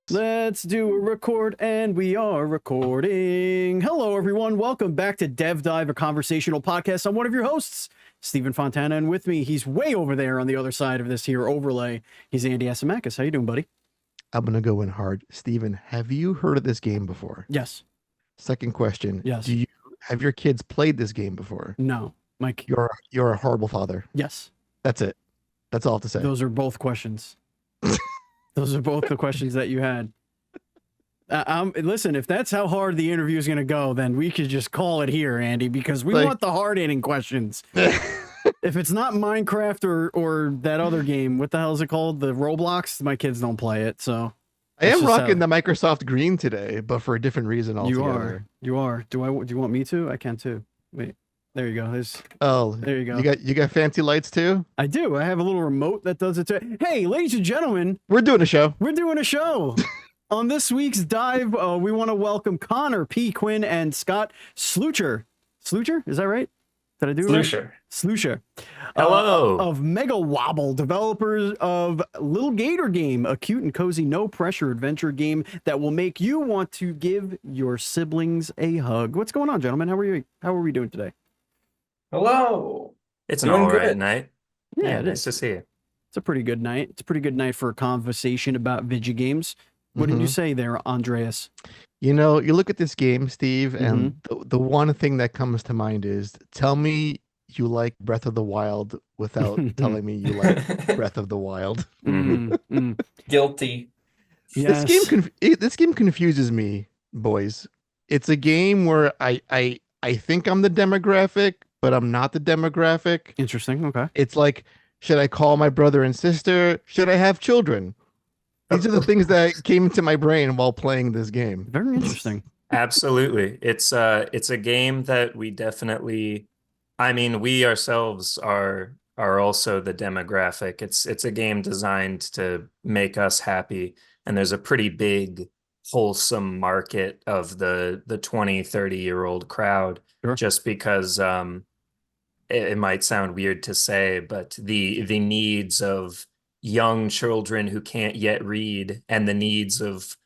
Let's do a record, and we are recording. Hello, everyone. Welcome back to DevDive, a conversational podcast. I'm one of your hosts, Stephen Fontana, and with me, he's way over there on the other side of this here overlay. He's Andy Asimakis. How you doing, buddy? I'm gonna go in hard. Steven, have you heard of this game before? Yes. Second question. Do Yes. you have your kids played this game before? No. Mike. You're a horrible father. Yes. That's it. That's all I have to say. Those are both questions. Those are both the questions that you had. Listen, if that's how hard the interview is going to go, then we could just call it here, Andy, because we want the hard-hitting questions. If it's not Minecraft or that other game, what the hell is it called? The Roblox? My kids don't play it, so. I am rocking the Microsoft green today, but for a different reason altogether. You are. Do you want me to? I can too. Wait. There you go. There you go. You got fancy lights too? I do. I have a little remote that does it too. Hey, ladies and gentlemen, we're doing a show. On this week's dive, we want to welcome Connor, P, Quinn, and Scott Slucher. Slucher? Is that right? Did I do Slucher? Right? Slucher. Hello. Of Mega Wobble, developers of Lil Gator Game, a cute and cozy no-pressure adventure game that will make you want to give your siblings a hug. What's going on, gentlemen? How are you? How are we doing today? Hello. It's an all right night. Yeah, nice to see you. It's a pretty good night. It's a pretty good night for a conversation about video games. What did you say there, Andreas? You know, you look at this game, Steve, and the one thing that comes to mind is, tell me you like Breath of the Wild without telling me you like Breath of the Wild. Guilty. Yes. This game confuses me, boys. It's a game where I think I'm the demographic, but I'm not the demographic. Interesting. Okay. It's like, should I call my brother and sister? Should I have children? These are the things that came into my brain while playing this game. Very interesting. Absolutely. It's a game that we definitely, I mean, we ourselves are also the demographic. It's a game designed to make us happy. And there's a pretty big wholesome market of the 20, 30-year-old crowd. Sure. Just because it might sound weird to say, but the needs of young children who can't yet read and the needs of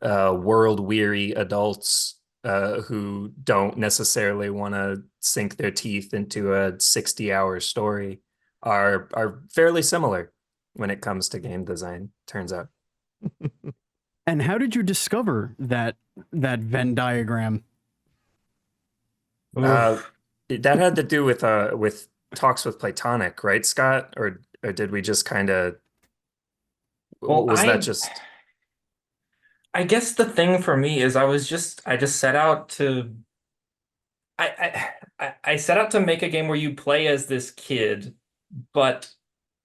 world-weary adults who don't necessarily want to sink their teeth into a 60-hour story are fairly similar when it comes to game design, turns out. And how did you discover that Venn diagram? That had to do with talks with Platonic, right, Scott? Or did we just kind of? Well, that just? I guess the thing for me is I just set out to. I set out to make a game where you play as this kid, but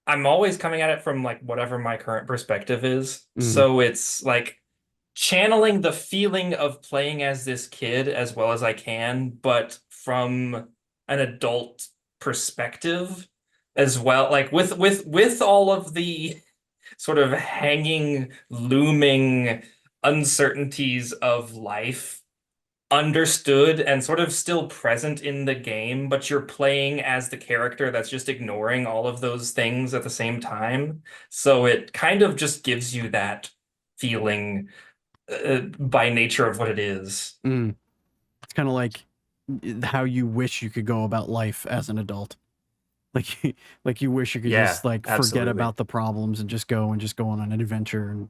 I'm always coming at it from like whatever my current perspective is. So it's like channeling the feeling of playing as this kid as well as I can, but from an adult perspective as well, like with all of the sort of hanging, looming uncertainties of life understood and sort of still present in the game, but you're playing as the character that's just ignoring all of those things at the same time. So it kind of just gives you that feeling by nature of what it is. It's kind of like how you wish you could go about life as an adult. Like you wish you could just like forget about the problems and just go on an adventure and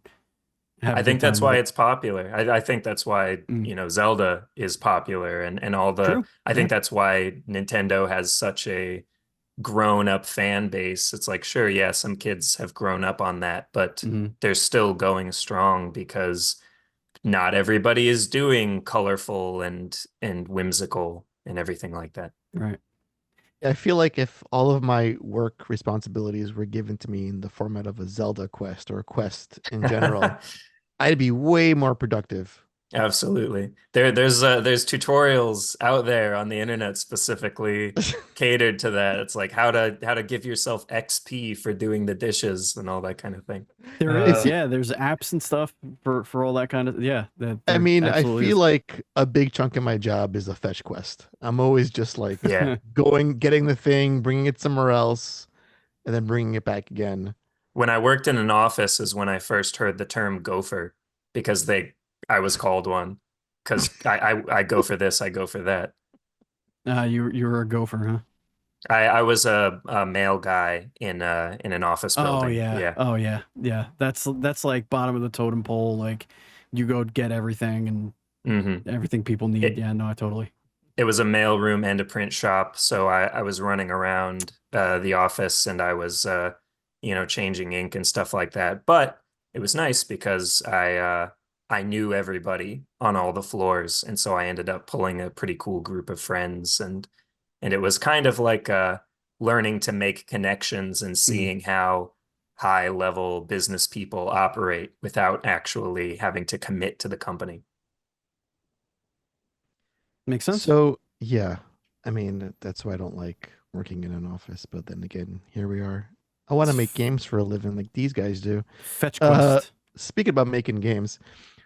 have I think that's why it's popular. I think that's why, you know, Zelda is popular and all the True. I think that's why Nintendo has such a grown-up fan base. It's like, sure, yeah, some kids have grown up on that, but they're still going strong because not everybody is doing colorful and whimsical and everything like that. Right. I feel like if all of my work responsibilities were given to me in the format of a Zelda quest or a quest in general, I'd be way more productive. Absolutely. There's tutorials out there on the internet specifically catered to that. It's like how to give yourself XP for doing the dishes and all that kind of thing. There is, yeah. There's apps and stuff for all that kind of, yeah. I mean, I feel like a big chunk of my job is a fetch quest. I'm always just like getting the thing, bringing it somewhere else, and then bringing it back again. When I worked in an office is when I first heard the term gopher. because I was called one because I go for this, I go for that. You were a gopher, huh? I was a male guy in an office Oh building. yeah. Yeah. Oh yeah. Yeah. That's like bottom of the totem pole. Like you go get everything and hmm everything people need. It Yeah, no, I totally. it was a mail room and a print shop, so I was running around the office and I was changing ink and stuff like that. But it was nice because I knew everybody on all the floors, and so I ended up pulling a pretty cool group of friends, and it was kind of like learning to make connections and Mhm. seeing how high level business people operate without actually having to commit to the company. Makes sense. So yeah, I mean that's why I don't like working in an office. But then again, here we are. I want to It's make games for a living like these guys do. fetch Uh, quest. Speaking about making games,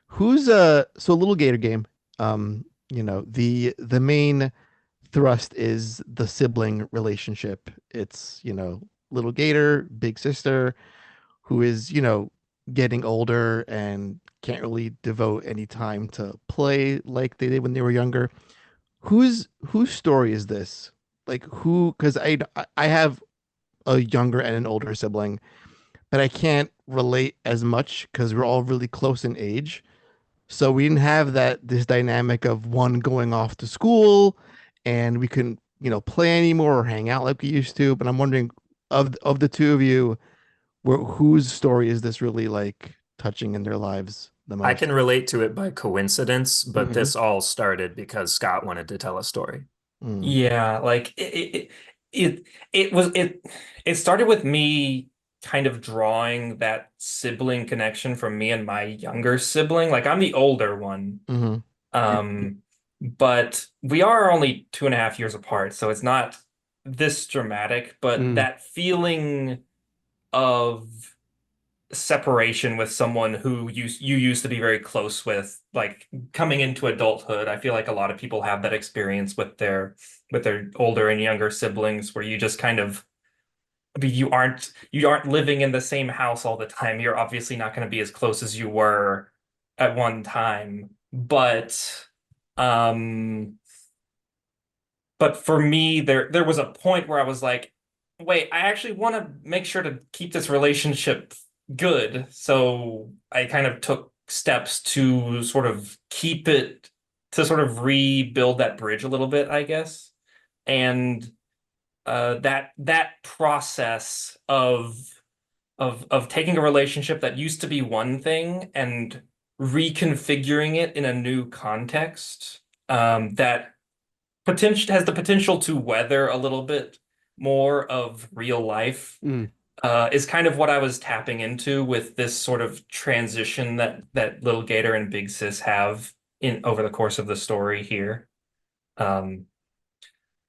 who's so Little Gator Game? The main thrust is the sibling relationship. It's Little Gator, big sister, who is getting older and can't really devote any time to play like they did when they were younger. Whose story is this? Like who? Because I have a younger and an older sibling, but I can't relate as much because we're all really close in age. So we didn't have this dynamic of one going off to school and we couldn't, play anymore or hang out like we used to. But I'm wondering of the two of you, whose story is this really like touching in their lives the I can most? relate to it by coincidence, but Hmm. this all started because Scott wanted to tell a story. Mm. Yeah, like it was it started with me kind of drawing that sibling connection from me and my younger sibling. Like I'm the older one. Hmm. Um, but we are only 2.5 years apart, so it's not this dramatic, but Mm. that feeling of separation with someone who you used to be very close with, like coming into adulthood. I feel like a lot of people have that experience with their older and younger siblings where you just kind of I mean, you aren't living in the same house all the time. You're obviously not going to be as close as you were at one time. Um but for me there was a point where I was like, wait, I actually want to make sure to keep this relationship good. So I kind of took steps to sort of keep it to sort of rebuild that bridge a little bit, I guess. And that process of taking a relationship that used to be one thing and reconfiguring it in a new context that potential has the potential to weather a little bit more of real life Mm. is kind of what I was tapping into with this sort of transition that Little Gator and Big Sis have in over the course of the story here. Um,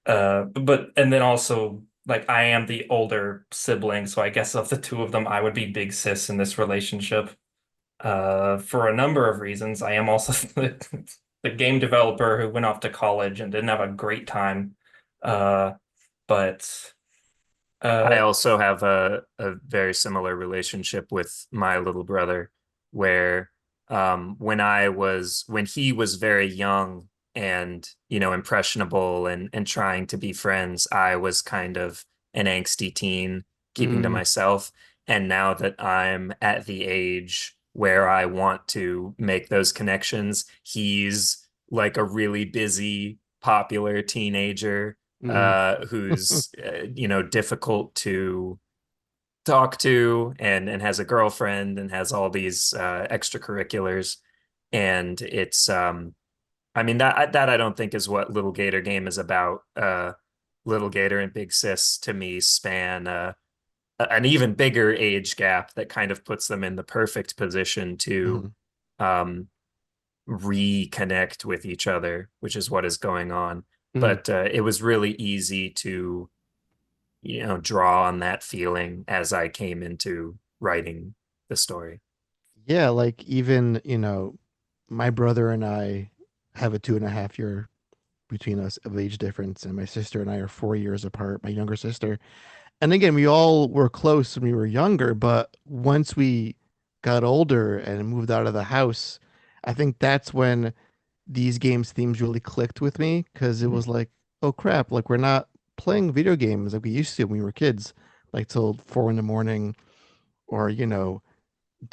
but and then also like I am the older sibling, so I guess of the two of them, I would be Big Sis in this relationship. For a number of reasons. I am also the game developer who went off to college and didn't have a great time. Uh, but I uh, also have a very similar relationship with my little brother, where when he was very young and impressionable and trying to be friends, I was kind of an angsty teen, keeping to Mm. myself. And now that I'm at the age where I want to make those connections, he's like a really busy, popular teenager Mm. who's difficult to talk to and has a girlfriend and has all these extracurriculars, and it's I mean that I don't think is what Little Gator Game is about. Little Gator and Big Sis to me span an even bigger age gap that kind of puts them in the perfect position to Mhm. um, reconnect with each other, which is what is going on. Mm. But it was really easy to, draw on that feeling as I came into writing the story. Yeah, like even, my brother and I have a 2.5 year between us of age difference, and my sister and I are 4 years apart, my younger sister. And again, we all were close when we were younger, but once we got older and moved out of the house, I think that's when these games themes really clicked with me, because it was like, oh crap, like we're not playing video games like we used to when we were kids, like till 4 in the morning, or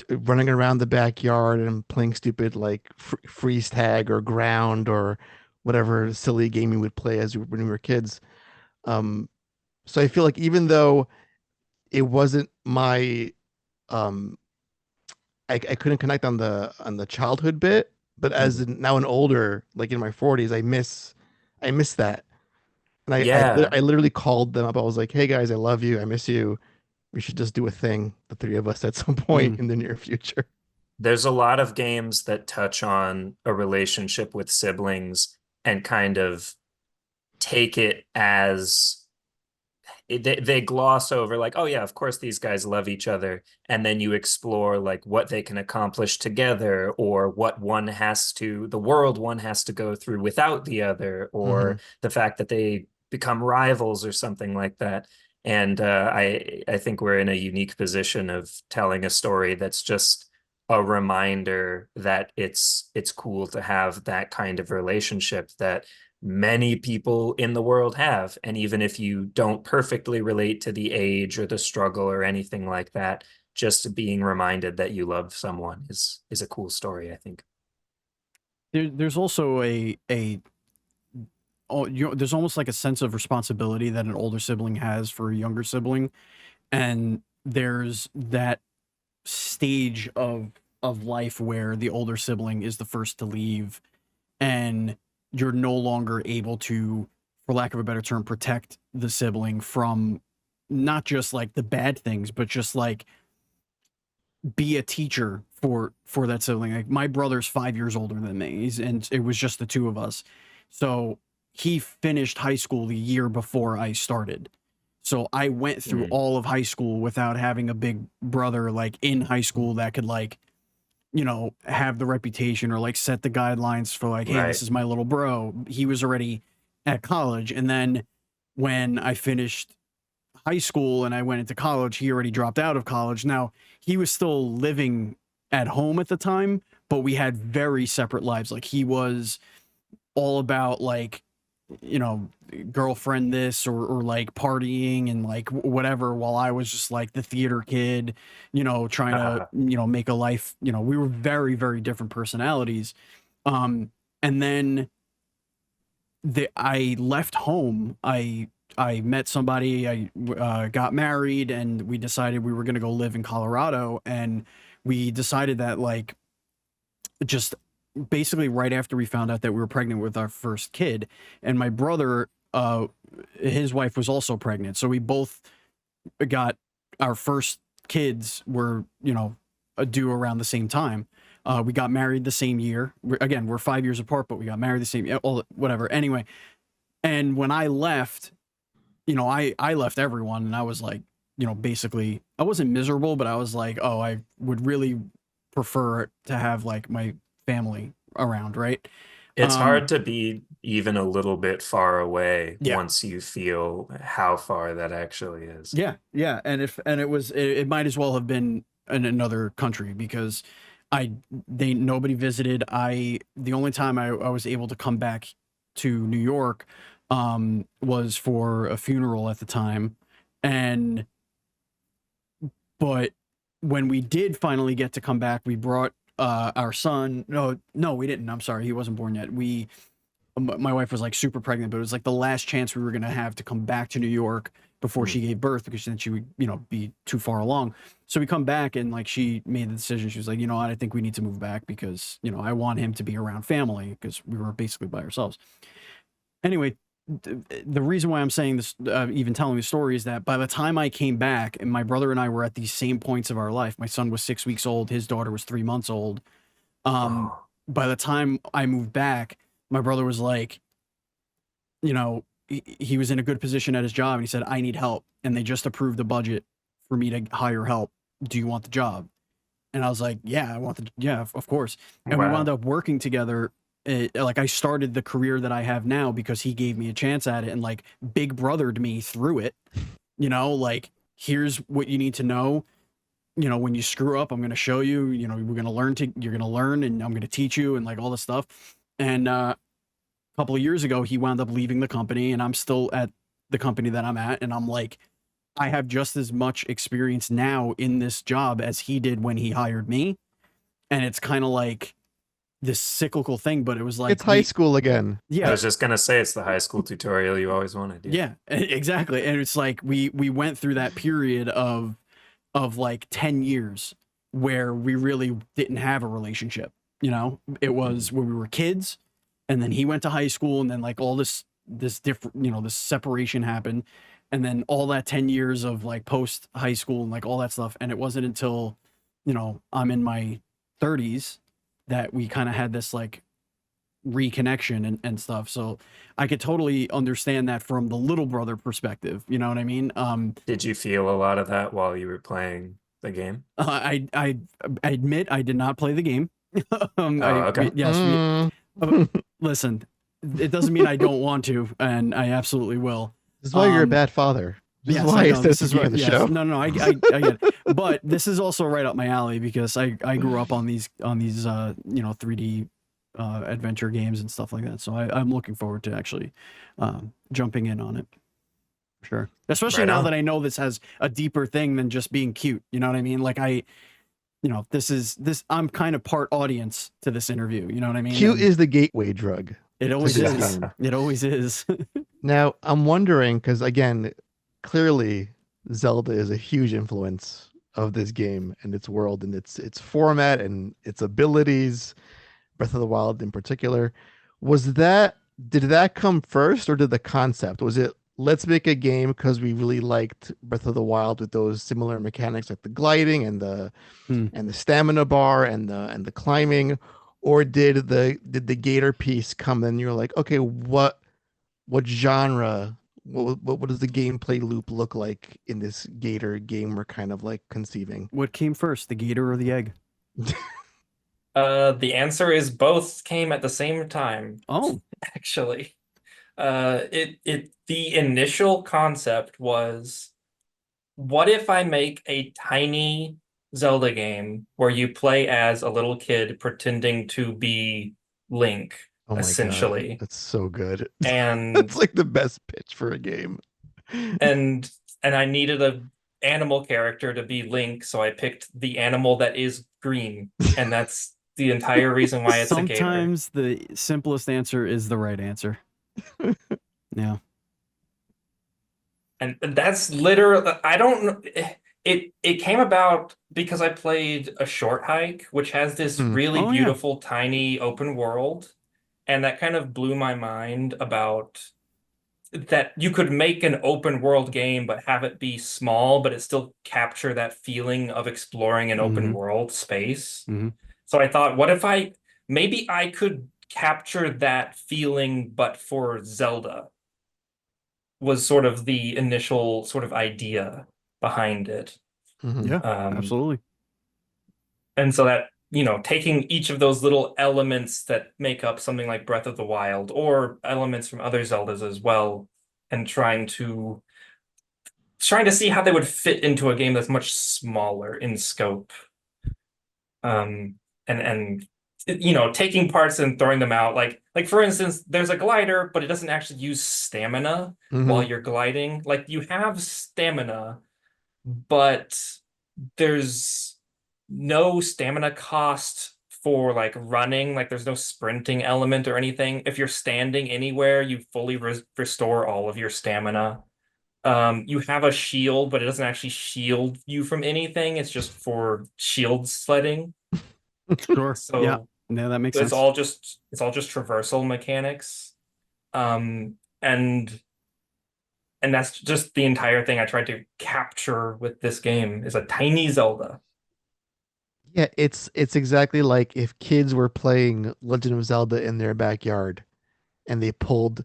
running around the backyard and playing stupid like freeze tag or ground or whatever silly game we would play when we were kids. Um, so I feel like even though it wasn't my um I couldn't connect on the childhood bit, but now an older, like in my 40s, I miss that. And Yeah. I literally called them up. I was like, "Hey guys, I love you. I miss you. We should just do a thing, the three of us, at some point Mm. in the near future." There's a lot of games that touch on a relationship with siblings and kind of take it as they gloss over like, oh yeah, of course these guys love each other, and then you explore like what they can accomplish together, or what the world one has to go through without the other, Hmm. or the fact that they become rivals or something like that. And I think we're in a unique position of telling a story that's just a reminder that it's cool to have that kind of relationship that many people in the world have. And even if you don't perfectly relate to the age or the struggle or anything like that, just being reminded that you love someone is a cool story, I think. There's also there's almost like a sense of responsibility that an older sibling has for a younger sibling, and there's that stage of life where the older sibling is the first to leave, and you're no longer able to, for lack of a better term, protect the sibling from not just like the bad things, but just like be a teacher for that sibling. Like my brother's 5 years older than me, and it was just the two of us. So he finished high school the year before I started. So I went through all of high school without having a big brother like in high school that could like, have the reputation or like set the guidelines for like, hey, Right. this is my little bro. He was already at college. And then when I finished high school and I went into college, he already dropped out of college. Now, he was still living at home at the time, but we had very separate lives. Like he was all about like, you know, girlfriend this or like partying and like whatever, while I was just like the theater kid, trying to, make a life. We were very, very different personalities. And then I left home. I met somebody, I got married, and we decided we were going to go live in Colorado. And we decided that, like, just basically right after we found out that we were pregnant with our first kid, and my brother, his wife was also pregnant. So we both got our first kids were, due around the same time. We got married the same year. We're 5 years apart, but we got married the same year, whatever. Anyway, and when I left, I left everyone, and I was like, basically, I wasn't miserable, but I was like, oh, I would really prefer to have like my family around, right? It's hard to be even a little bit far away Yeah. once you feel how far that actually is. Yeah, yeah, and it might as well have been in another country, because nobody visited. The only time I was able to come back to New York was for a funeral at the time, but when we did finally get to come back, we brought our son. No, we didn't. I'm sorry, he wasn't born yet. My wife was like super pregnant, but it was like the last chance we were going to have to come back to New York before she gave birth, because then she would, be too far along. So we come back, and like she made the decision. She was like, I think we need to move back, because, I want him to be around family, because we were basically by ourselves. Anyway, the reason why I'm saying this, even telling the story, is that by the time I came back, and my brother and I were at these same points of our life, my son was 6 weeks old, his daughter was 3 months old. By the time I moved back, my brother was like, he was in a good position at his job, and he said, I need help. And they just approved the budget for me to hire help. Do you want the job? And I was like, yeah, of course. And we wound up working together. Like I started the career that I have now because he gave me a chance at it, and like big brothered me through it. Like, here's what you need to know. you know, when you screw up, I'm going to show you, you know, you're going to learn and I'm going to teach you and like all this stuff. And a couple of years ago, he wound up leaving the company and I'm still at the company that I'm at. And I'm like, I have just as much experience now in this job as he did when he hired me. And it's kind of like this cyclical thing, but it was like it's high school again. Yeah. I was just gonna say it's the high school tutorial you always wanted. Yeah, exactly. And it's like we went through that period of like 10 years where we really didn't have a relationship. You know, it was when we were kids, and then he went to high school, and then like all this different, you know, this separation happened, and then all that 10 years of like post high school and like all that stuff. And it wasn't until, you know, I'm in my 30s that we kind of had this like reconnection and stuff. So I could totally understand that from the little brother perspective. You know what I mean? Did you feel a lot of that while you were playing the game? I admit I did not play the game. Okay. Yes. Listen, it doesn't mean I don't want to, and I absolutely will. This is why you're a bad father. This Yes, is why I I know, said this is to be right. on the Yes. show. No, I get it. But this is also right up my alley because I grew up on these you know, 3D adventure games and stuff like that. So I'm looking forward to actually jumping in on it. Sure. Especially Right now on. that I know this has a deeper thing than just being cute. You know what I mean? Like you know, I'm kind of part audience to this interview. You know what I mean? Cute And is the gateway drug. it always this is. game. It always is. Now, I'm wondering, because again, clearly Zelda is a huge influence of this game and its world and its format and its abilities, Breath of the Wild in particular. Did that come first, or did the concept? Was it, let's make a game because we really liked Breath of the Wild with those similar mechanics like the gliding and the stamina bar and the climbing, or did the Gator piece come and you're like, okay, what genre, what does the gameplay loop look like in this Gator game we're kind of like conceiving? What came first, the gator or the egg? The answer is both came at the same time, Oh, actually. The initial concept was, what if I make a tiny Zelda game where you play as a little kid pretending to be Link, Oh my essentially. God, that's so good. And That's like the best pitch for a game. and I needed a animal character to be Link, so I picked the animal that is green, and that's the entire reason why it's a gator. sometimes the simplest answer is the right answer. Yeah. And that's literally, I don't know. It came about because I played a short hike, which has this really Oh, yeah. beautiful, tiny open world. And that kind of blew my mind about that you could make an open world game, but have it be small, but it still capture that feeling of exploring an open world space. So I thought, what if maybe I could capture that feeling, but for Zelda, was sort of the initial sort of idea behind it. Yeah, absolutely. And so that, you know, taking each of those little elements that make up something like Breath of the Wild, or elements from other Zeldas as well, and trying to see how they would fit into a game that's much smaller in scope. And you know, taking parts and throwing them out, like for instance, there's a glider, but it doesn't actually use stamina while you're gliding. Like, you have stamina, but there's no stamina cost for like running. Like, there's no sprinting element or anything. If you're standing anywhere, you fully restore all of your stamina. You have a shield, but it doesn't actually shield you from anything. It's just for shield sledding. Sure. So yeah, that makes sense. it's all just traversal mechanics. And that's just the entire thing I tried to capture with this game, is a tiny Zelda. Yeah, it's exactly like if kids were playing Legend of Zelda in their backyard and they pulled,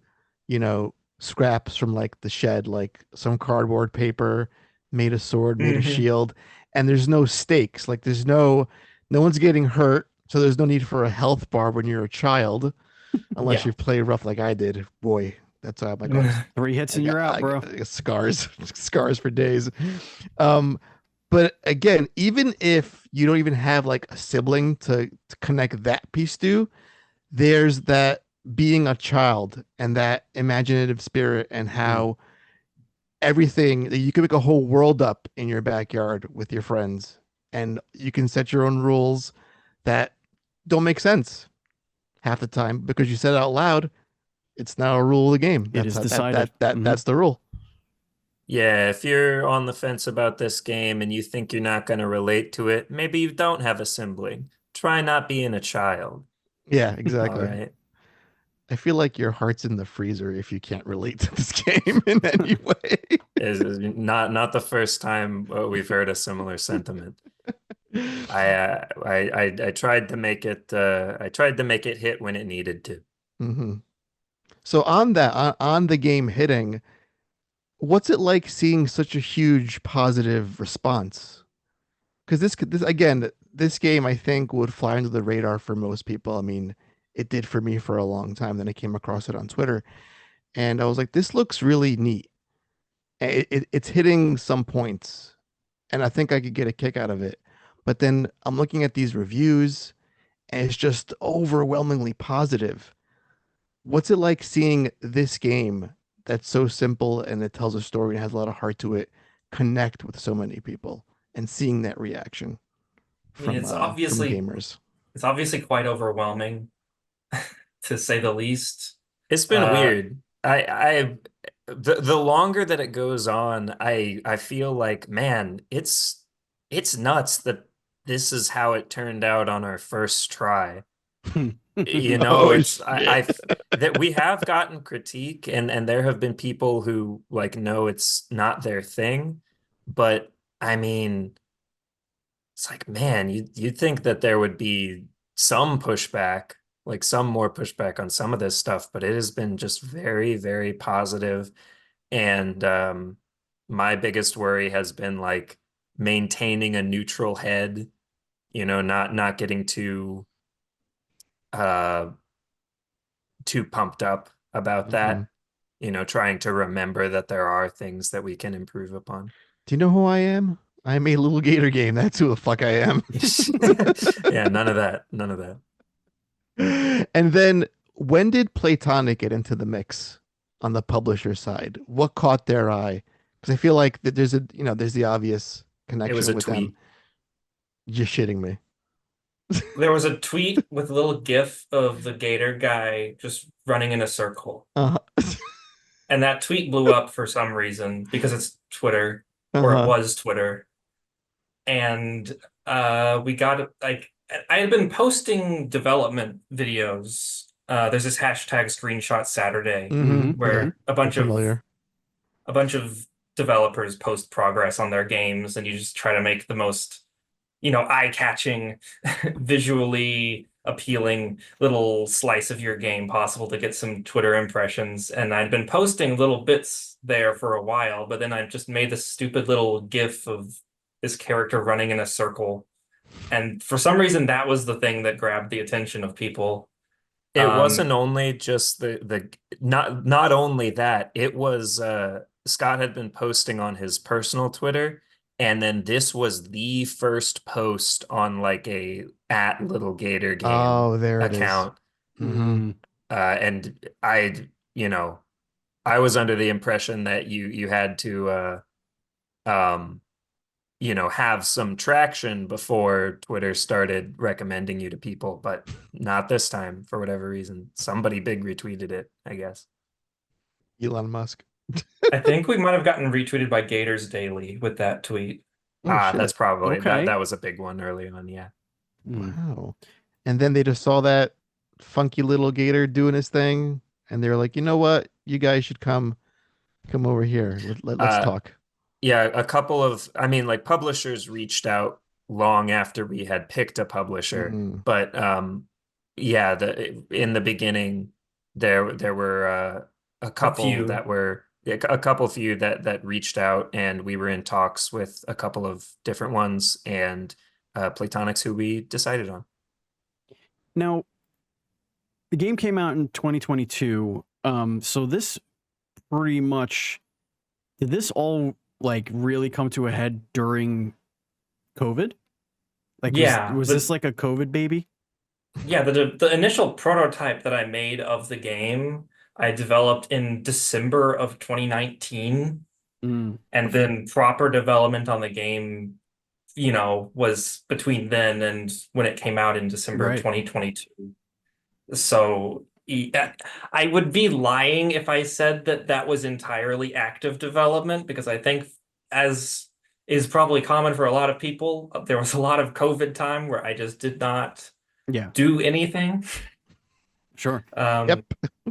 you know, scraps from like the shed, like some cardboard paper, made a sword, made a shield, and there's no stakes. Like, there's no one's getting hurt, so there's no need for a health bar when you're a child, unless you play rough like I did. Boy, that's how my God. 3 hits and you're out, bro. I got scars for days. But again, even if you don't even have like a sibling to connect that piece to, there's that being a child and that imaginative spirit and how everything that you can make a whole world up in your backyard with your friends and you can set your own rules that don't make sense half the time because you said it out loud. It's now a rule of the game. It is That's decided. that's the rule. Yeah, if you're on the fence about this game and you think you're not going to relate to it, maybe you don't have a sibling. Try not being a child. Yeah, All exactly. right. I feel like your heart's in the freezer if you can't relate to this game in any way. Is not the first time we've heard a similar sentiment. I tried to make it hit when it needed to. hmm So on that, on the game hitting, what's it like seeing such a huge positive response? Because this again, this game I think would fly under the radar for most people. I mean, it did for me for a long time. Then I came across it on Twitter, and I was like, this looks really neat. It's hitting some points, and I think I could get a kick out of it. But then I'm looking at these reviews, and it's just overwhelmingly positive. What's it like seeing this game that's so simple and it tells a story and has a lot of heart to it connect with so many people and seeing that reaction I mean, from gamers? it's obviously quite overwhelming, to say the least. It's been weird. The longer that it goes on, I feel like, man, it's nuts that this is how it turned out on our first try. You know, Oh, it's I shit. that we have gotten critique and there have been people who like know it's not their thing, but I mean, it's like, man, you'd think that there would be some pushback, like some more pushback on some of this stuff, but it has been just very, very positive. And my biggest worry has been like maintaining a neutral head, you know, not getting uh too pumped up about that, you know, trying to remember that there are things that we can improve upon. Do you know who I am? I'm a Lil Gator Game. That's who the fuck I am. Yeah, none of that. None of that. And then when did Platonic get into the mix on the publisher side? What caught their eye? Because I feel like that there's there's the obvious It was connection a with tweet. them. Just shitting me. There was a tweet with a little GIF of the Gator guy just running in a circle. Uh-huh. And that tweet blew up for some reason because it's Twitter, or it Uh-huh. was Twitter. And we got it, like, I had been posting development videos. There's this hashtag screenshot Saturday where Yeah, a bunch familiar. of developers post progress on their games, and you just try to make the most, eye-catching, visually appealing little slice of your game possible to get some Twitter impressions. And I'd been posting little bits there for a while, but then I just made this stupid little GIF of this character running in a circle. And for some reason, that was the thing that grabbed the attention of people. It wasn't only just not only that, it was Scott had been posting on his personal Twitter, and then this was the first post on like a @Lil Gator Game Oh, there it is. account. Mhm. And I was under the impression that you had to have some traction before Twitter started recommending you to people, but not this time for whatever reason. Somebody big retweeted it, I guess. Elon Musk. I think we might have gotten retweeted by Gators Daily with that tweet. Oh, shit. That's probably Okay. that was a big one early on, yeah. Wow. And then they just saw that funky little gator doing his thing, and they're like, you know what? You guys should come over here. Let's talk. Yeah, a couple of, like publishers reached out long after we had picked a publisher, but yeah, in the beginning there were a couple few. that reached out, and we were in talks with a couple of different ones, and Platonic's who we decided on. Now, the game came out in 2022. So this pretty much, did this all like really come to a head during COVID? Like, Yeah, was this like a COVID baby? Yeah, the initial prototype that I made of the game, I developed in December of 2019, and then proper development on the game, was between then and when it came out in December of Right. 2022. So I would be lying if I said that that was entirely active development, because I think, as is probably common for a lot of people, there was a lot of COVID time where I just did not Yeah, do anything. sure. Yep.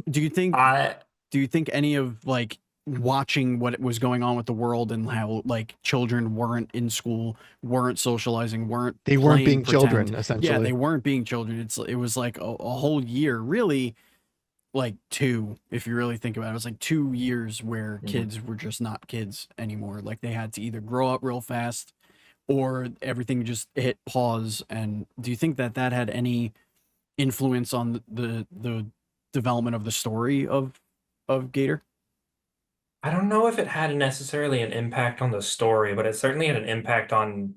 Do you think I any of like watching what was going on with the world and how like children weren't in school, weren't socializing, They weren't playing being pretend? children, essentially. Yeah, they weren't being children. It was like a whole year, really, like two, if you really think about it. It was like 2 years where kids were just not kids anymore. Like they had to either grow up real fast or everything just hit pause. And do you think that had any influence on the development of the story of Gator? I don't know if it had necessarily an impact on the story, but it certainly had an impact on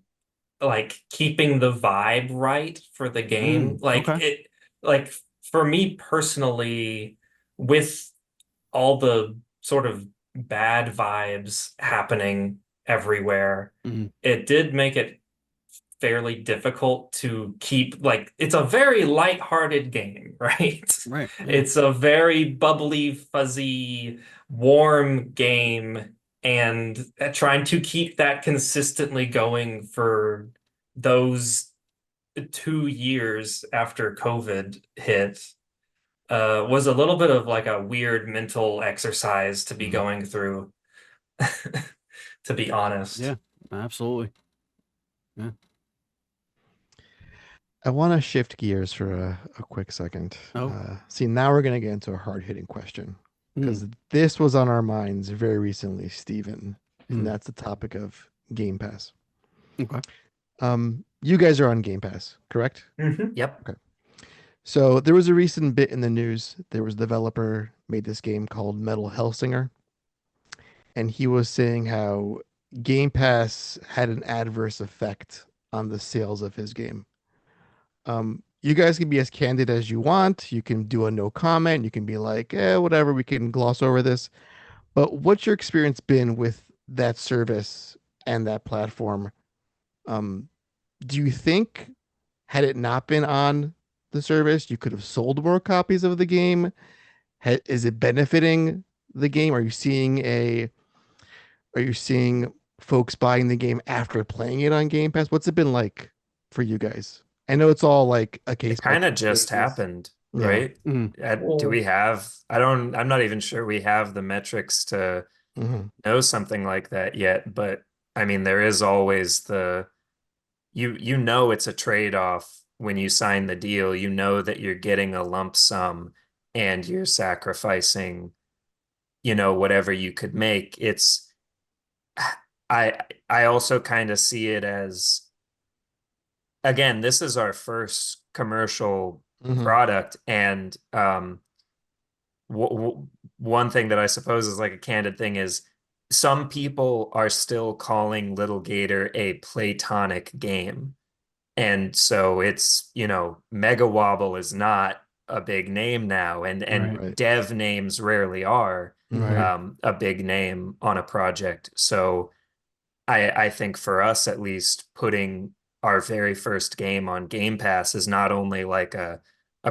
like keeping the vibe right for the game. Okay. Like for me personally, with all the sort of bad vibes happening everywhere, it did make it fairly difficult to keep, like, it's a very lighthearted game, right? Right. Yeah. It's a very bubbly, fuzzy, warm game, and trying to keep that consistently going for those 2 years after COVID hit was a little bit of like a weird mental exercise to be going through, to be honest. Yeah, absolutely. Yeah. I want to shift gears for a quick second. Oh. See, now we're going to get into a hard-hitting question, because this was on our minds very recently, Steven, and that's the topic of Game Pass. Okay. You guys are on Game Pass, correct? Yep. Okay. So there was a recent bit in the news. There was a developer made this game called Metal Hellsinger, and he was saying how Game Pass had an adverse effect on the sales of his game. You guys can be as candid as you want. You can do a no comment. You can be like, whatever, we can gloss over this. But what's your experience been with that service and that platform? Do you think, had it not been on the service, you could have sold more copies of the game? Is it benefiting the game? Are you seeing folks buying the game after playing it on Game Pass? What's it been like for you guys? I know it's all like a case. It kind of just happened, right? Do we have, I'm not even sure we have the metrics to know something like that yet, but I mean, there is always you know it's a trade-off when you sign the deal. You know that you're getting a lump sum and you're sacrificing, whatever you could make. I also kind of see it as, again, this is our first commercial product, and one thing that I suppose is like a candid thing is some people are still calling Little Gator a platonic game. And so it's, Mega Wobble is not a big name now, and Right. dev names rarely are Right. a big name on a project. So I think for us, at least, putting our very first game on Game Pass is not only like a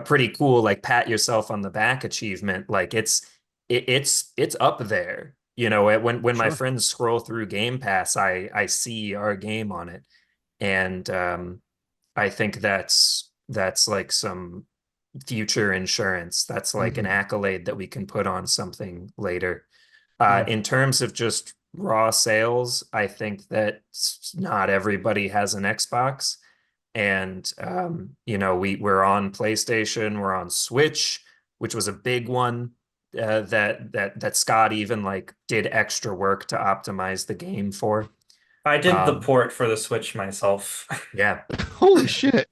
pretty cool, like, pat yourself on the back achievement. Like it's up there. When my Sure. friends scroll through Game Pass, I see our game on it. And I think that's like some future insurance. That's like an accolade that we can put on something later. In terms of just raw sales, I think that not everybody has an Xbox, and we're on PlayStation, we're on Switch, which was a big one that Scott even like did extra work to optimize the game for. I did the port for the Switch myself. Yeah. Holy shit.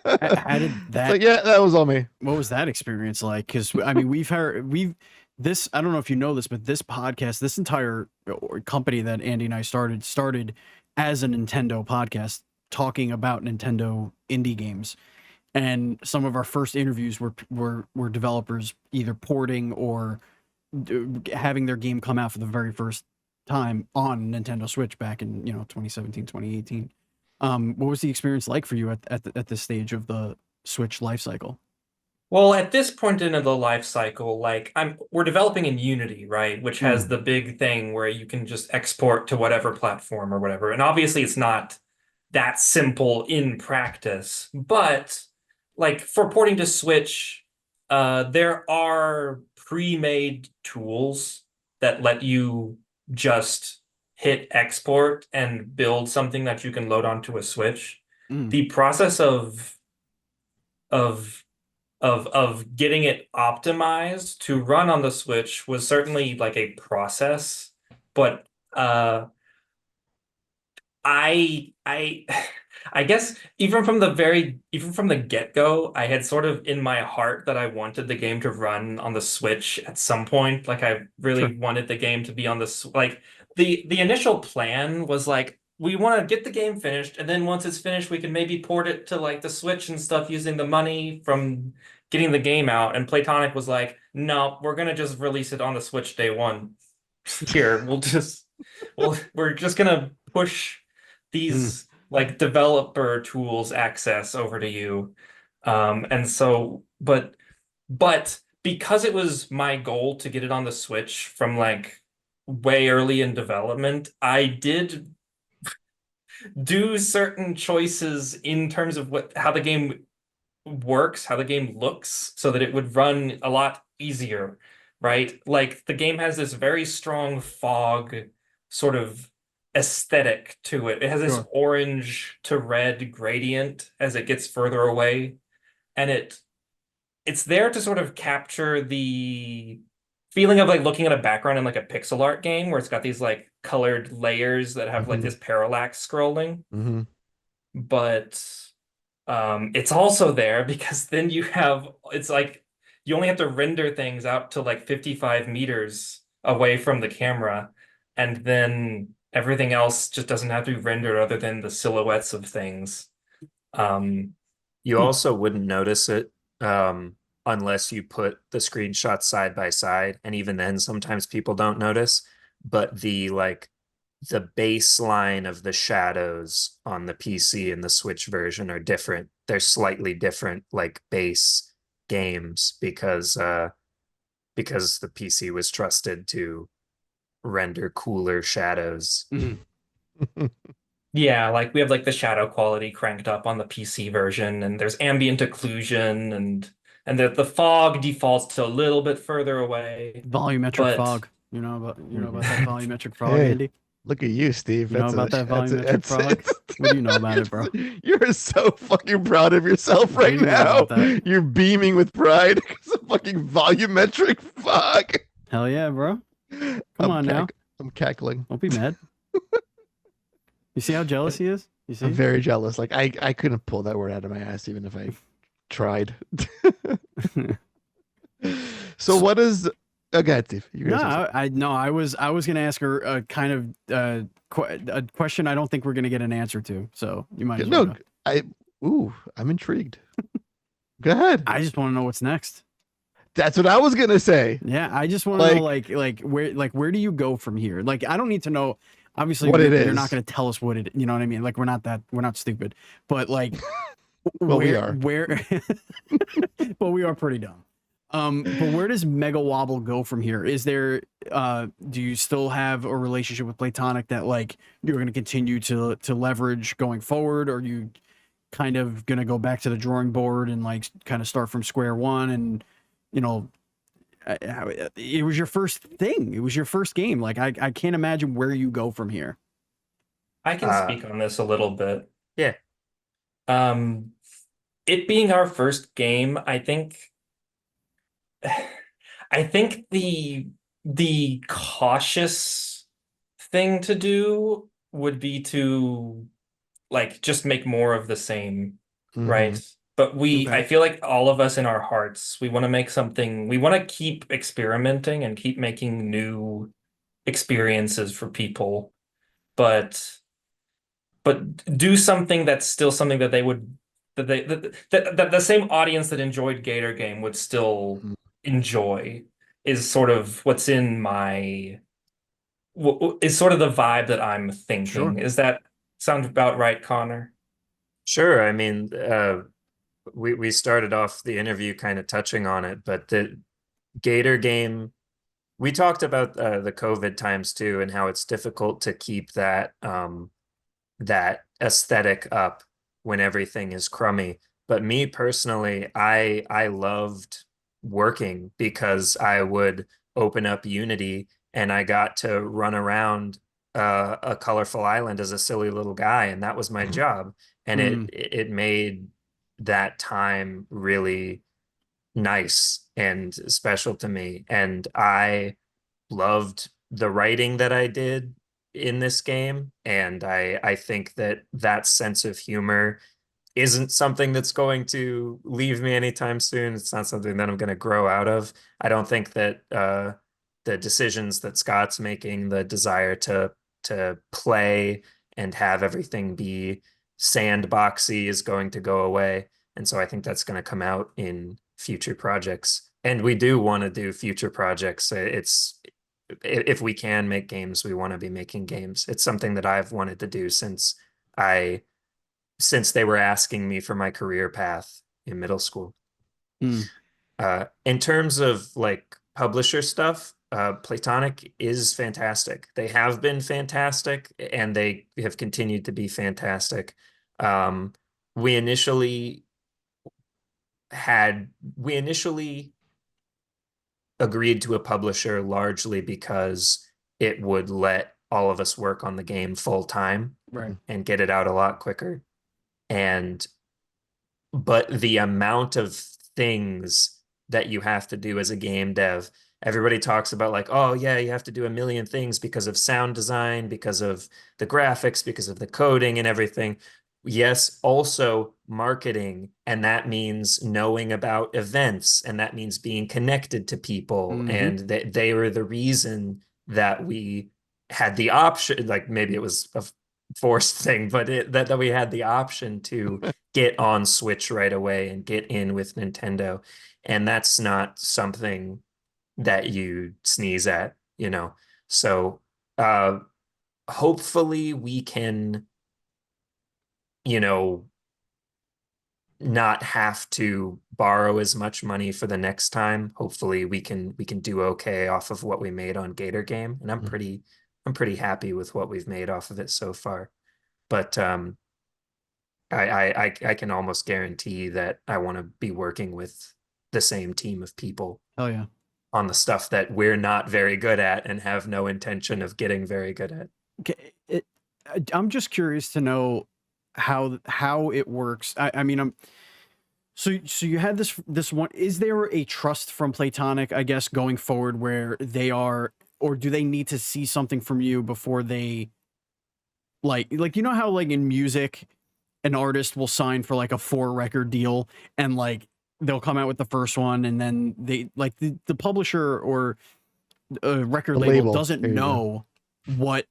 How did that? Like, yeah, that was all me. What was that experience like? Because I mean, this, I don't know if you know this, but this podcast, this entire company that Andy and I started as a Nintendo podcast talking about Nintendo indie games. And some of our first interviews were developers either porting or having their game come out for the very first time on Nintendo Switch back in 2017, 2018. What was the experience like for you at this stage of the Switch life cycle? Well, at this point in the life cycle, like we're developing in Unity, right? Which has the big thing where you can just export to whatever platform or whatever. And obviously it's not that simple in practice, but like for porting to Switch, there are pre-made tools that let you just hit export and build something that you can load onto a Switch. The process of getting it optimized to run on the Switch was certainly like a process, but I guess even from the get-go, I had sort of in my heart that I wanted the game to run on the Switch at some point. Like I really wanted the game to be on like the initial plan was like we want to get the game finished, and then once it's finished, we can maybe port it to like the Switch and stuff using the money from getting the game out. And Playtonic was like, no, we're gonna just release it on the Switch day one. Here, we're just gonna push these like developer tools access over to you. And so, but because it was my goal to get it on the Switch from like way early in development, I did do certain choices in terms of how the game works, how the game looks, so that it would run a lot easier, right? Like the game has this very strong fog sort of aesthetic to it. It has this orange to red gradient as it gets further away, and it's there to sort of capture the feeling of like looking at a background in like a pixel art game where it's got these like colored layers that have like this parallax scrolling. But it's also there because then it's like you only have to render things out to like 55 meters away from the camera, and then everything else just doesn't have to be rendered other than the silhouettes of things. You also wouldn't notice it unless you put the screenshots side by side, and even then sometimes people don't notice. But the baseline of the shadows on the PC and the Switch version are different. They're slightly different, like base games, because the PC was trusted to render cooler shadows. Yeah, like we have like the shadow quality cranked up on the PC version, and there's ambient occlusion, and the fog defaults to a little bit further away. Volumetric fog. You know about that volumetric fog, Andy? Look at you, Steve. You know about that volumetric fog? What do you know about it, bro? You're so fucking proud of yourself right now. You're beaming with pride because of fucking volumetric fog. Hell yeah, bro. Come on now. I'm cackling. Don't be mad. You see how jealous he is? You see? I'm very jealous. Like I couldn't pull that word out of my ass even if I tried. So what is okay, Steve? I was gonna ask her a kind of a question I don't think we're gonna get an answer to. So you might as well go. I'm intrigued. Go ahead. I just want to know what's next. That's what I was gonna say. Yeah, I just want to know where do you go from here? Like I don't need to know. Obviously, what you're not going to tell us what it. You know what I mean? Like we're not stupid. But like, well, we are. But we are pretty dumb. But where does Mega Wobble go from here? Is there? Do you still have a relationship with Playtonic that like you're going to continue to leverage going forward, or are you kind of going to go back to the drawing board and like kind of start from square one and it was your first thing. It was your first game. Like I can't imagine where you go from here. I can speak on this a little bit. Yeah. It being our first game, I think the cautious thing to do would be to like just make more of the same, right? But I feel like all of us in our hearts, we want to make something, we want to keep experimenting and keep making new experiences for people. But but do something that's still something that they would that the same audience that enjoyed Gator Game would still enjoy is sort of what's in my is sort of the vibe that I'm thinking. Sure. Is that sound about right, Connor? Sure. I mean, we started off the interview kind of touching on it, but the Gator Game, we talked about the COVID times too, and how it's difficult to keep that that aesthetic up when everything is crummy. But me personally, I loved working because I would open up Unity and I got to run around a colorful island as a silly little guy, and that was my job. And it made that time really nice and special to me. And I loved the writing that I did in this game, and I think that that sense of humor isn't something that's going to leave me anytime soon. It's not something that I'm going to grow out of. I don't think that the decisions that Scott's making, the desire to play and have everything be sandboxy, is going to go away. And so I think that's going to come out in future projects. And we do want to do future projects. It's if we can make games, we want to be making games. It's something that I've wanted to do since they were asking me for my career path in middle school. In terms of like publisher stuff, Platonic is fantastic. They have been fantastic, and they have continued to be fantastic. We initially agreed to a publisher largely because it would let all of us work on the game full time, Right. and get it out a lot quicker. But the amount of things that you have to do as a game dev, everybody talks about like, oh yeah, you have to do a million things because of sound design, because of the graphics, because of the coding and everything. Yes, also marketing, and that means knowing about events, and that means being connected to people, and they were the reason that we had the option, like maybe it was a forced thing, but that we had the option to get on Switch right away and get in with Nintendo. And that's not something that you sneeze at, you know. So hopefully we can, you know, not have to borrow as much money for the next time. Hopefully we can do okay off of what we made on Gator Game, and I'm pretty happy with what we've made off of it so far. But I can almost guarantee that I want to be working with the same team of people. Oh yeah. On the stuff that we're not very good at and have no intention of getting very good at. Okay, I'm just curious to know how it works. I mean, so you had this one. Is there a trust from Platonic, I guess, going forward, where they are, or do they need to see something from you before they like you know how like in music, an artist will sign for like a 4-record deal, and like they'll come out with the first one, and then they like the publisher or record label doesn't know what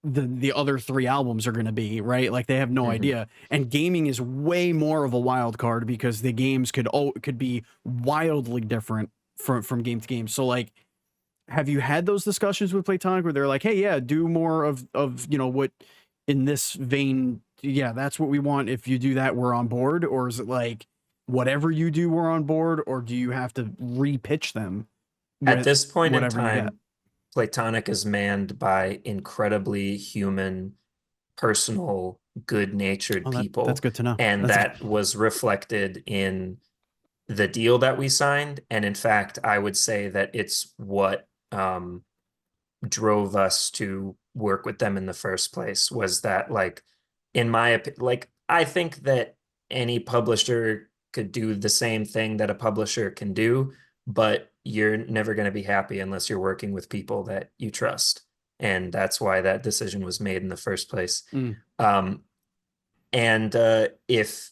the other 3 albums are going to be, right? Like they have no idea. And gaming is way more of a wild card because the games could be wildly different from game to game. So like, have you had those discussions with Platonic where they're like, hey, yeah, do more of you know what in this vein? Yeah, that's what we want. If you do that, we're on board. Or is it like whatever you do, we're on board? Or do you have to re-pitch them at this point in whatever you time? get? Platonic is manned by incredibly human, personal, good-natured people. That's good to know. And that was reflected in the deal that we signed. And in fact, I would say that it's what drove us to work with them in the first place, was that, like, in my opinion, like, I think that any publisher could do the same thing that a publisher can do, but you're never going to be happy unless you're working with people that you trust. And that's why that decision was made in the first place. And if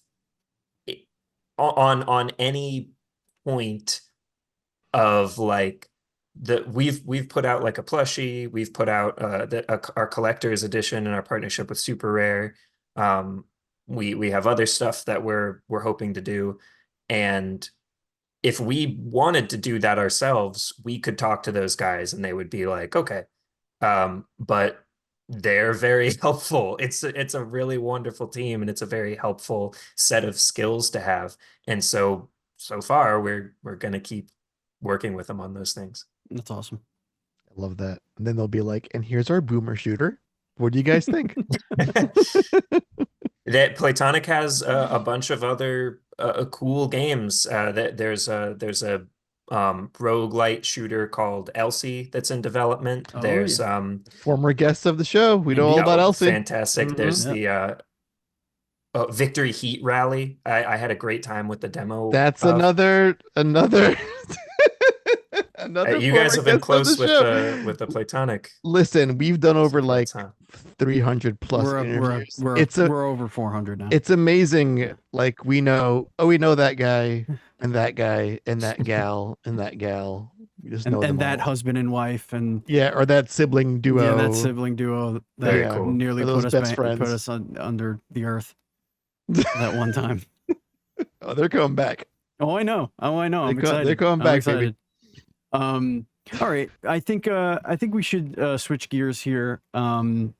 on any point of like we've put out like a plushie, we've put out our collector's edition in our partnership with Super Rare. We have other stuff that we're hoping to do, and if we wanted to do that ourselves, we could talk to those guys and they would be like, okay. But they're very helpful. It's a really wonderful team, and it's a very helpful set of skills to have. And so far we're gonna keep working with them on those things. That's awesome. I love that. And then they'll be like, and here's our boomer shooter. What do you guys think? That Platonic has a bunch of other cool games. There's a roguelite shooter called Elsie that's in development. Oh, There's Former guests of the show. We know all about Elsie. Fantastic. Mhm. There's Yep. the Victory Heat Rally. I had a great time with the demo. That's of- another another you guys have been close with show. the Platonic. Listen, we've done over like Huh? 300 plus interviews. We're over 400 now. It's amazing. Like we know that guy and that guy and that gal and that gal. We just know them and that all. husband and wife and Yeah, or that sibling duo. yeah, that sibling duo that Very cool. nearly Or those put best us friends. under the earth that one time. Oh, they're coming back. Oh, I know. I'm excited. They're coming I'm back, excited. baby. All right. I think we should switch gears here and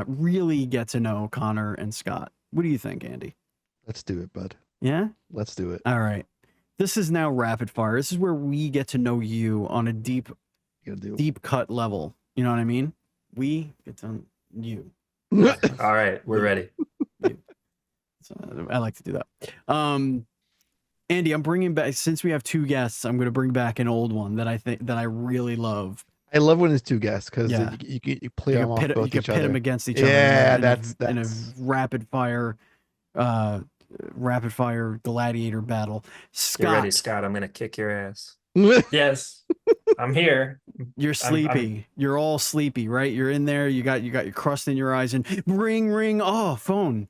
really get to know Connor and Scott. What do you think, Andy? Let's do it, bud. Yeah? Let's do it. All right. This is now rapid fire. This is where we get to know you on a You gotta do deep cut level. You know what I mean? We get to know you. it. All right, we're ready. So I like to do that. Andy, I'm bringing back, since we have two guests, I'm going to bring back an old one that I really love. I love when it's two guests because Yeah. you play them off You both can each pit them other. against each other. Yeah, in a that's rapid fire gladiator battle. Get Scott, ready, Scott. I'm gonna kick your ass. Yes, I'm here. you're sleepy. You're all sleepy, right? You're in there. You got your crust in your eyes, and ring. Oh, phone.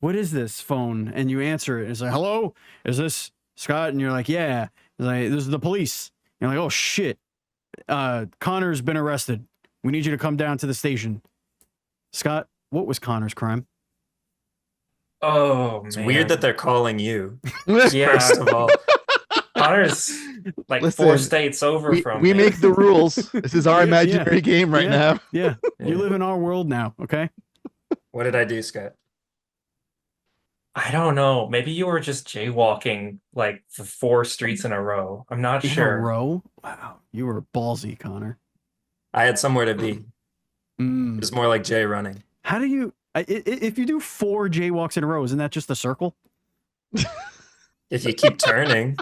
What is this phone? And you answer it. It's like, hello, is this Scott? And you're like, yeah. It's like, this is the police. And you're like, oh shit. Connor's been arrested. We need you to come down to the station. Scott, what was Connor's crime? Oh It's man, weird that they're calling you. yeah, First of all, Connor's like Listen, 4 states over from we me. make the rules. This is our Yeah, imaginary game right yeah. now. Yeah, Yeah. you live in our world now, okay? What did I do, Scott? I don't know. Maybe you were just jaywalking like for 4 streets in a row. I'm not In sure. a row? Wow, you were ballsy, Connor. I had somewhere to be. Mm. It was more like Jay running. How do you, if you do 4 jaywalks in a row, isn't that just a circle? If you keep turning.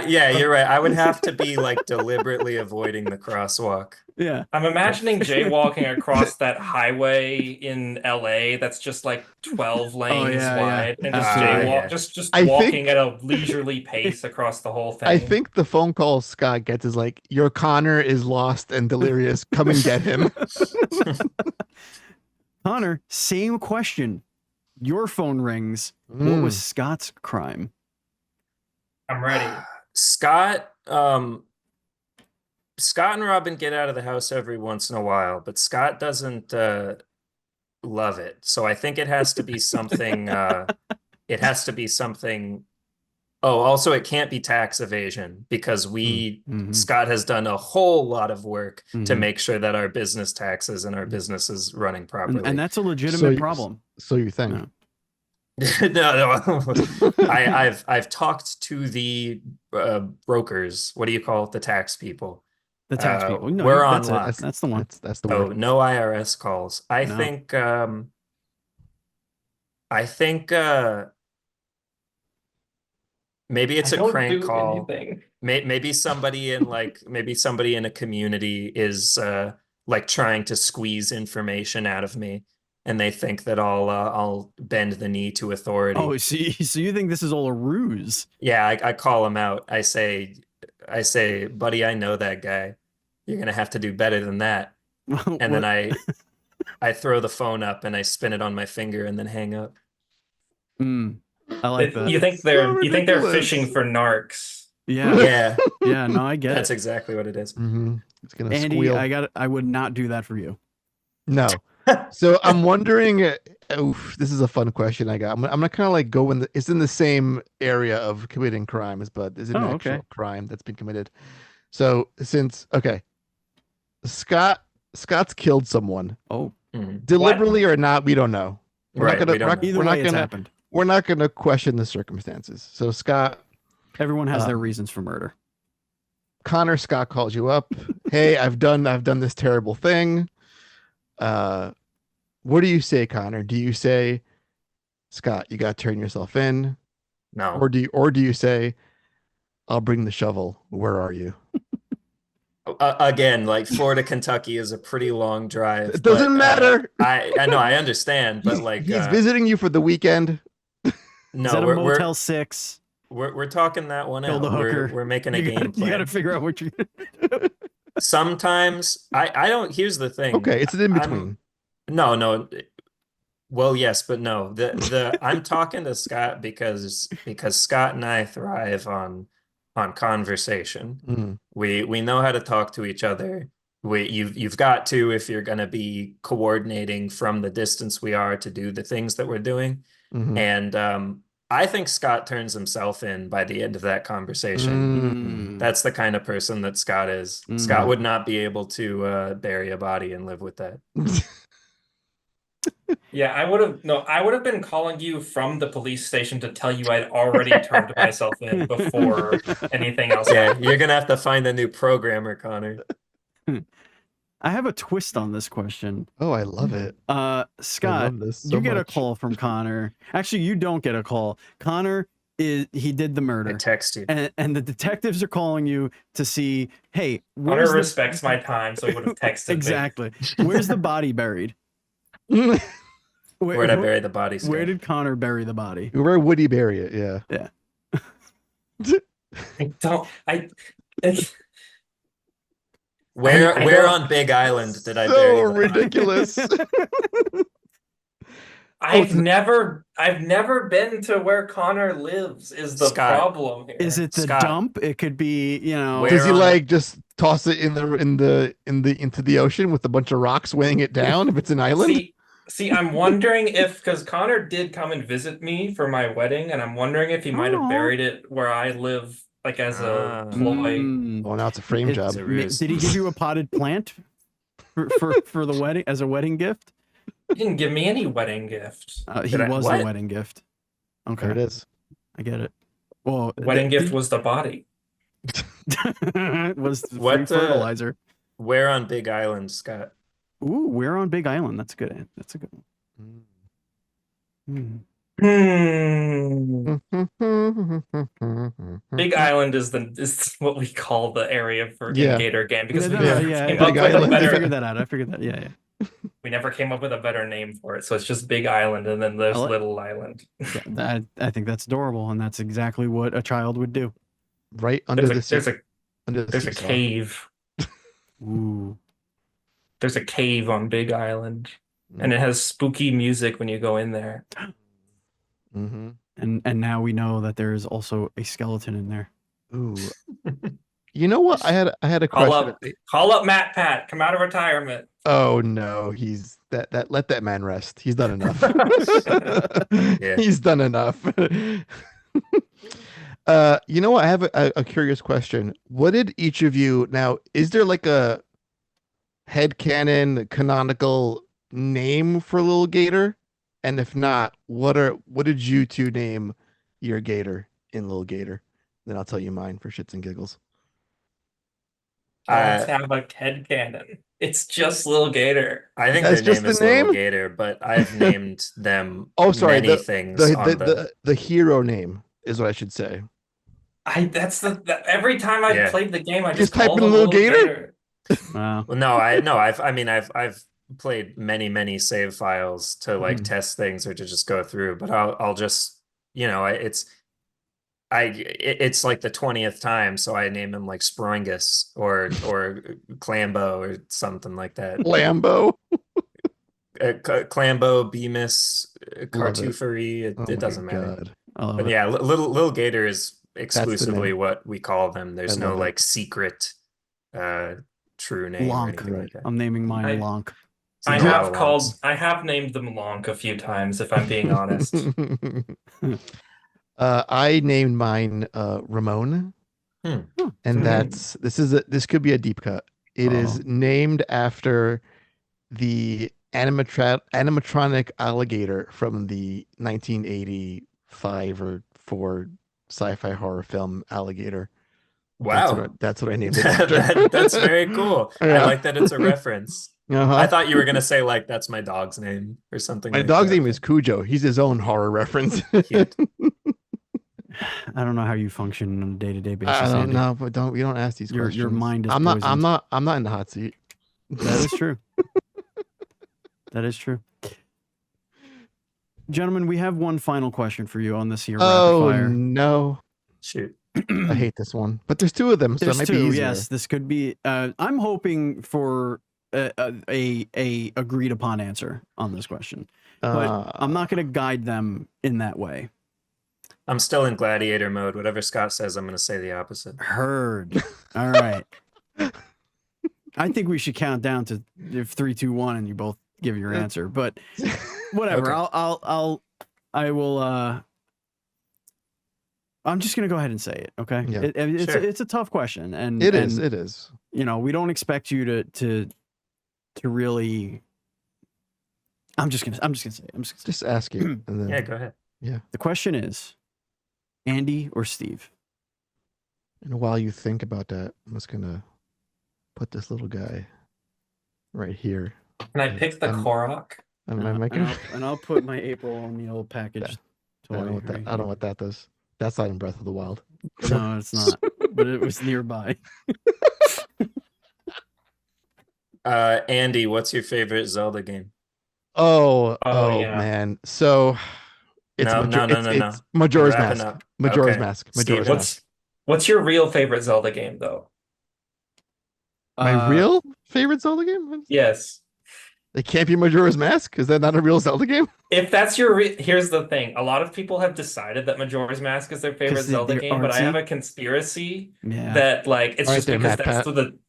Yeah, you're right. I would have to be like deliberately avoiding the crosswalk. Yeah. I'm imagining jaywalking across that highway in LA that's just like 12 lanes yeah, wide and just absolutely. jaywalk, Yeah. just I walking think- at a leisurely pace across the whole thing. I think the phone call Scott gets is like, your Connor is lost and delirious. Come and get him. Connor, same question. Your phone rings. What Mm. was Scott's crime? I'm ready. Scott and Robin get out of the house every once in a while, but Scott doesn't love it. So I think it has to be something Oh, also it can't be tax evasion because Mhm. Scott has done a whole lot of work to Mhm. make sure that our business taxes and our business is running properly. And that's a legitimate you- problem. So you think? No. No, I've talked to the brokers. What do you call it? The tax people. The tax people. No, we're that's on it. That's the one. That's the Oh, word. no IRS calls. I No. think maybe it's I a don't crank do call. anything. Maybe somebody in a community is like trying to squeeze information out of me, and they think that I'll bend the knee to authority. Oh, so you think this is all a ruse? Yeah, I call him out. I say, buddy, I know that guy. You're gonna have to do better than that. And then I throw the phone up and I spin it on my finger and then hang up. I like that. You think So they're ridiculous. fishing for narcs? Yeah. Yeah, Yeah. No, I get that's it. exactly what it is. Mhm. It's gonna Andy, squeal. I would not do that for you. No. So I'm wondering Oof, this is a fun question I got. I'm gonna kind of like go in it's in the same area of committing crimes, but is it an Oh, actual okay. crime that's been committed? So okay, Scott's killed someone Oh, deliberately or not, we don't know. Right, we don't know. either we're not way, it's gonna happened. we're not gonna question the circumstances. So Scott, Everyone has their reasons for murder. Connor, Scott calls you up. Hey, I've done this terrible thing. What do you say, Connor? Do you say, Scott, you got to turn yourself in? No. Or do you say, I'll bring the shovel. Where are you? Again, like Florida, Kentucky is a pretty long drive. It doesn't matter. I know, I understand, but like he's visiting you for the weekend. No, is that a Motel 6? We're talking that one Kill out. The hooker. We're making a game plan. You got to figure out what you. Sometimes I don't. Here's the thing. Okay, it's an in between. No. Well, yes, but no. I'm talking to Scott because Scott and I thrive on conversation. Mm-hmm. We know how to talk to each other. You've got to, if you're going to be coordinating from the distance we are to do the things that we're doing. Mm-hmm. And I think Scott turns himself in by the end of that conversation. That's the kind of person that Scott is. Scott would not be able to bury a body and live with that. Yeah, I would have been calling you from the police station to tell you I'd already turned myself in before anything else. Yeah, you're gonna have to find a new programmer, Connor. I have a twist on this question. Oh, I love it. Scott, you get a call from Connor. Actually, you don't get a call. Connor he did the murder. I text you. And the detectives are calling you to see, hey, Connor respects my time, so he would have texted exactly. Where's the body buried? Where'd I bury the body? Scott? Where did Connor bury the body? Where would he bury it? Yeah. Where on Big Island did I bury? So ridiculous. I've never been to where Connor lives. Is the problem here? Is it the dump? It could be, Does he like just toss it into the ocean with a bunch of rocks weighing it down if it's an island? See, I'm wondering if, because Connor did come and visit me for my wedding, and I'm wondering if he might have buried it where I live, like as a ploy. Oh, now it's a frame job. Did he give you a potted plant for the wedding as a wedding gift? He didn't give me any wedding gift. He was a wedding gift. Okay, there it is. I get it. Well, wedding gift was the body. Was free fertilizer. Where on Big Island, Scott? Ooh, we're on Big Island. That's good. That's a good one. Big Island is what we call the area for Gator Game because we I figured that out. I figured that. Yeah. We never came up with a better name for it, so it's just Big Island, and then there's Little Island. I think that's adorable, and that's exactly what a child would do. Right under the sea. There's a cave. Ooh. There's a cave on Big Island, and it has spooky music when you go in there. Mm-hmm. And now we know that there is also a skeleton in there. Ooh. You know what? I had a question. Call up Matt Pat. Come out of retirement. Oh no, he's that. Let that man rest. He's done enough. He's done enough. You know what? I have a curious question. What did each of you now? Is there like a headcanon canonical name for Lil Gator? And if not, what did you two name your gator in Lil Gator? Then I'll tell you mine for shits and giggles. I don't have a headcanon. It's just Lil Gator. I think their name is Lil Gator, but I've named them many things. The hero name is what I should say. Every time I've played the game, I just type call in them Lil Gator. Wow. Well, no, I've played many save files to like test things or to just go through, but I'll just it's like the 20th time, so I name him like Sproingus or Clambo or something like that. Lambo. Clambo, Bemis, Cartoucherie, it doesn't matter. But yeah, Lil Gator is exclusively what we call them. There's no like secret true name or anything like that. I'm naming mine Lonk. I Seems a lot have of called, lonks. I have named them Lonk a few times, if I'm being honest. I named mine Ramon, Hmm. and Hmm. this could be a deep cut. It is named after the animatronic alligator from the 1985 or 4 sci-fi horror film Alligator. Wow. That's what I named it after. That's very cool. I Yeah. like that it's a reference. I Uh-huh. thought you were gonna say like that's my dog's name or something My like dog's that. name is Cujo. He's his own horror reference. Cute. I don't know how you function on a day-to-day basis. I don't Andy. know, but we don't ask these Your questions. mind is I'm poisoned. not in the hot seat. That is true. That is true. Gentlemen, we have one final question for you on this here rapid fire. No. Shoot. I hate this one. But there's 2 of them, so There's it might 2. be easier. Yes, this could be. I'm hoping for a agreed upon answer on this question, but I'm not going to guide them in that way. I'm still in gladiator mode. Whatever Scott says, I'm gonna say the opposite. Heard. All right. I think we should count down to 3, 2, 1, and you both give your answer. But whatever. Okay. I will. I'm just gonna go ahead and say it. Okay. Yeah. It's a tough question, and It is. You know, we don't expect you to really. I'm just gonna say it. Just ask it. And then, Yeah, go ahead. The question is, Andy or Steve? And while you think about that, I'm just gonna put this little guy right here. Can I pick the Korok? on my microphone. And I'll put my April on the old package. I don't know what that does. That's not in Breath of the Wild. No, it's not. But it was nearby. Andy, what's your favorite Zelda game? Oh yeah. man. So it's No. it's Majora's Wrapping Mask. up. Majora's Okay. Mask. Steve, Majora's Mask. What's your real favorite Zelda game, though? My real favorite Zelda game? Yes. It can't be Majora's Mask? Is that not a real Zelda game? If that's your here's the thing. A lot of people have decided that Majora's Mask is their favorite Zelda they're game, but I artsy. have a conspiracy Yeah. that like it's Right just there, because Matt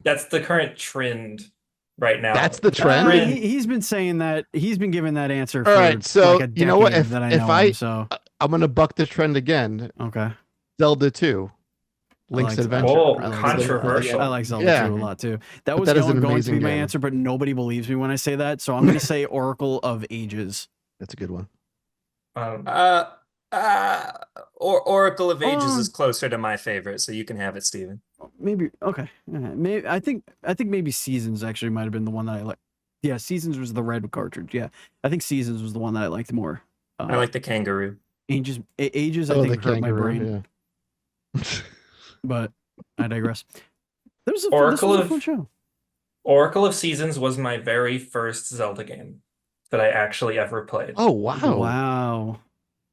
that's the current trend right now. That's the trend? He's been saying that. He's been giving that answer for All right, so like a you know what? decade If that I if know I him, so I'm gonna buck the trend again. okay. Zelda 2, Link's Adventure. Oh, I like controversial. Zelda. I like Zelda Yeah. 2 a lot too. That But was that is an going to be amazing my game. answer, but nobody believes me when I say that. So I'm going to say Oracle of Ages. That's a good one. Or Oracle of Ages is closer to my favorite, so you can have it, Steven. Maybe okay. Maybe I think maybe Seasons actually might have been the one that I like. Yeah, Seasons was the red cartridge. Yeah, I think Seasons was the one that I liked more. I like the kangaroo. Ages. I think hurt my brain, Yeah. but I digress. This was a fun show. Oracle of Seasons was my very first Zelda game that I actually ever played. Oh wow. Wow.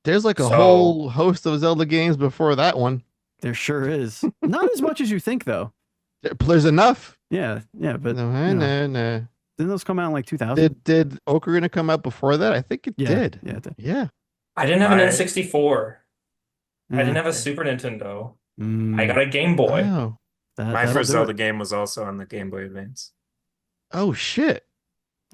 There's like a whole host of Zelda games before that one. There sure is. Not as much as you think, though. There's enough. Yeah, but No. didn't those come out in like 2000? Did Ocarina come out before that? I think it did. Yeah, it did. Yeah. I didn't have an N64. I didn't Yeah. have a Super Nintendo. Mm, I got a Game Boy. Oh. My first Zelda game was also on the Game Boy Advance. Oh shit.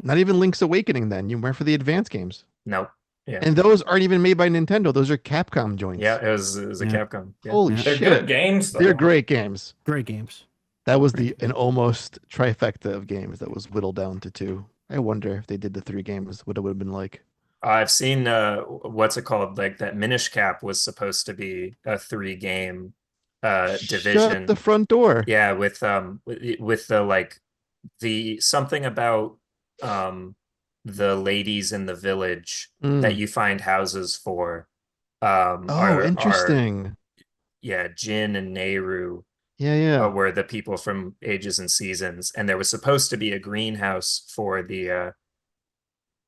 Not even Link's Awakening then. You went for the advanced games. No. Yeah. And those aren't even made by Nintendo. Those are Capcom joints. Yeah, it was a Capcom. Yeah. Holy Yeah. They're shit. good games, though. They're great games. Great games. That was an almost trifecta of games that was whittled down to 2. I wonder if they did the 3 games, what it would have been like. I've seen what's it called? Like that Minish Cap was supposed to be a 3-game division. Shut the front door. Yeah, with the like the something about the ladies in the village that you find houses for. Interesting. Jin and Nehru. Yeah. Were the people from Ages and Seasons, and there was supposed to be a greenhouse for the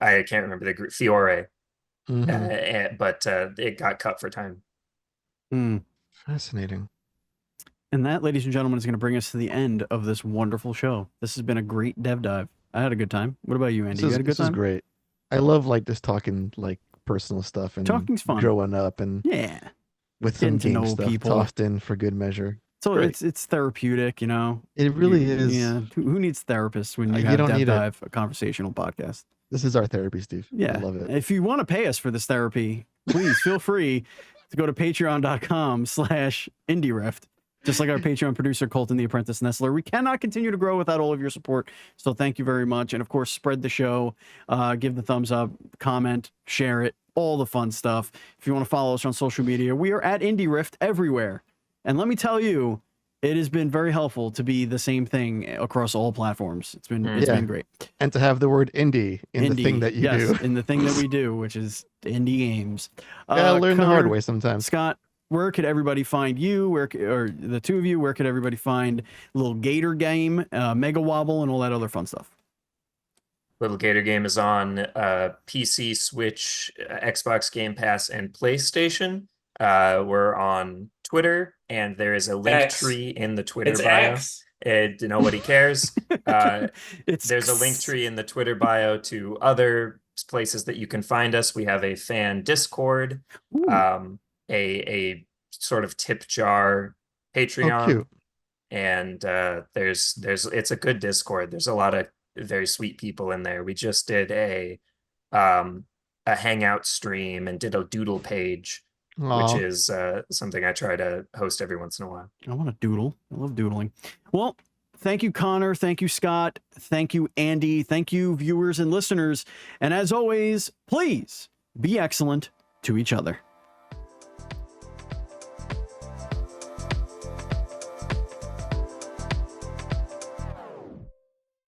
I can't remember the Fiore, but it got cut for time. Fascinating. And that, ladies and gentlemen, is going to bring us to the end of this wonderful show. This has been a great dev dive. I had a good time. What about you, Andy? You had a good time? This is great. I love like just talking like personal stuff and Talking's fun. growing up and Yeah. with some Getting to game know stuff people. tossed in for good measure. So Right. it's therapeutic, you know. It really is. Yeah. Who needs therapists when you You have don't need it. DevDive, a conversational podcast? This is our therapy, Steve. Yeah. I love it. If you want to pay us for this therapy, please feel free to go to patreon.com/IndieRift. Just like our Patreon producer, Colton the Apprentice Nestler. We cannot continue to grow without all of your support. So thank you very much. And of course, spread the show, give the thumbs up, comment, share it, all the fun stuff. If you want to follow us on social media, we are at IndieRift everywhere. And let me tell you, it has been very helpful to be the same thing across all platforms. It's been been great. And to have the word indie in the thing that you do. In the thing that we do, which is indie games. Gotta learn the hard Connor, way sometimes. Scott, where could everybody find you? Or the two of you, where could everybody find Lil Gator Game, Mega Wobble, and all that other fun stuff? Little Gator Game is on PC, Switch, Xbox Game Pass, and PlayStation. We're on Twitter, and there is a link X. tree in the Twitter It's bio. X. Nobody cares. There's a link tree in the Twitter bio to other places that you can find us. We have a fan Discord, a sort of tip jar Patreon, cute. and it's a good Discord. There's a lot of very sweet people in there. We just did a Hangout stream and did a doodle page. Aw. Which is something I try to host every once in a while. I want to doodle. I love doodling. Well, thank you, Connor. Thank you, Scott. Thank you, Andy. Thank you, viewers and listeners. And as always, please be excellent to each other.